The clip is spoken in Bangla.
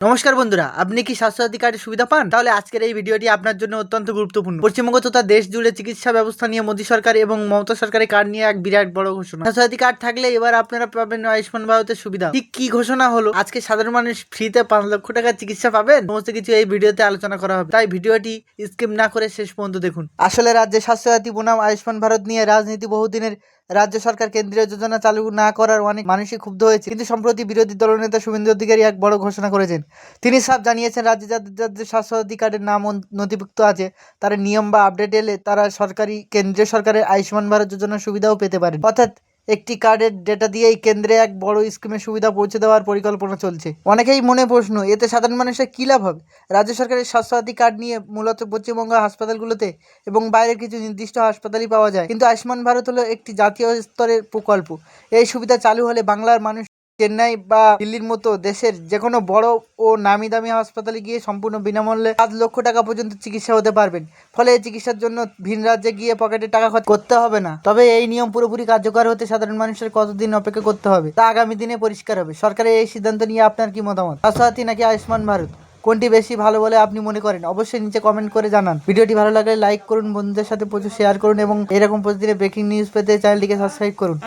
নমস্কার বন্ধুরা, আপনি কি স্বাস্থ্যসাথী কার্ডের সুবিধা পান? তাহলে আজকের এই ভিডিওটি আপনার জন্য অত্যন্ত গুরুত্বপূর্ণ। পশ্চিমবঙ্গ তথা দেশ জুড়ে চিকিৎসা ব্যবস্থা নিয়ে মোদী সরকার এবং মমতা সরকারের কার্ড নিয়ে এক বিরাট বড় ঘোষণা। স্বাস্থ্যসাথী কার্ড থাকলে এবার আপনারা পাবেন আয়ুষ্মান ভারতের সুবিধা। ঠিক কি ঘোষণা হলো? আজকে সাধারণ মানুষ ফ্রিতে 5 লক্ষ টাকার চিকিৎসা পাবেন, সমস্ত কিছু এই ভিডিওতে আলোচনা করা হবে। তাই ভিডিওটি স্কিপ না করে শেষ পর্যন্ত দেখুন। আসলে রাজ্যে স্বাস্থ্যসাথী বনাম আয়ুষ্মান ভারত নিয়ে রাজনীতি বহুদিনের। রাজ্য সরকার কেন্দ্রীয় যোজনা চালু না করার অনেক মানুষই ক্ষুব্ধ হয়েছে, কিন্তু সম্প্রতি বিরোধী দলনেতা শুভেন্দু অধিকারী এক বড় ঘোষণা করেছেন। তিনি সাফ জানিয়েছেন, রাজ্যে যাদের যাদের স্বাস্থ্যসাথী কার্ডের নাম নথিভুক্ত আছে, তারা নিয়ম বা আপডেট এলে তারা কেন্দ্রীয় সরকারের আয়ুষ্মান ভারত যোজনার সুবিধাও পেতে পারেন। অর্থাৎ একটি কার্ডের ডেটা দিয়েই কেন্দ্রে এক বড় স্কিমের সুবিধা পৌঁছে দেওয়ার পরিকল্পনা চলছে। অনেকেই মনে প্রশ্ন, এতে সাধারণ মানুষের কী লাভ হবে? রাজ্য সরকারের স্বাস্থ্যসাথী কার্ড নিয়ে মূলত পশ্চিমবঙ্গ হাসপাতালগুলোতে এবং বাইরের কিছু নির্দিষ্ট হাসপাতালই পাওয়া যায়, কিন্তু আয়ুষ্মান ভারত হলো একটি জাতীয় স্তরের প্রকল্প। এই সুবিধা চালু হলে বাংলার মানুষ চেন্নাই বা দিল্লির মতো দেশের যে কোনো বড় ও নামি দামি হাসপাতালে গিয়ে সম্পূর্ণ বিনামূল্যে 5 লক্ষ টাকা পর্যন্ত চিকিৎসা হতে পারবেন। ফলে এই চিকিৎসার জন্য ভিন রাজ্যে গিয়ে পকেটে টাকা খরচ করতে হবে না। তবে এই নিয়ম পুরোপুরি কার্যকর হতে সাধারণ মানুষের কতদিন অপেক্ষা করতে হবে তা আগামী দিনে পরিষ্কার হবে। সরকারের এই সিদ্ধান্ত নিয়ে আপনার কি মতামত? স্বাস্থ্যসাথী নাকি আয়ুষ্মান ভারত, কোনটি বেশি ভালো বলে আপনি মনে করেন? অবশ্যই নিচে কমেন্ট করে জানান। ভিডিওটি ভালো লাগলে লাইক করুন, বন্ধুদের সাথে প্রচুর শেয়ার করুন এবং এরকম প্রতিদিনের ব্রেকিং নিউজ পেতে চ্যানেলটিকে সাবস্ক্রাইব করুন।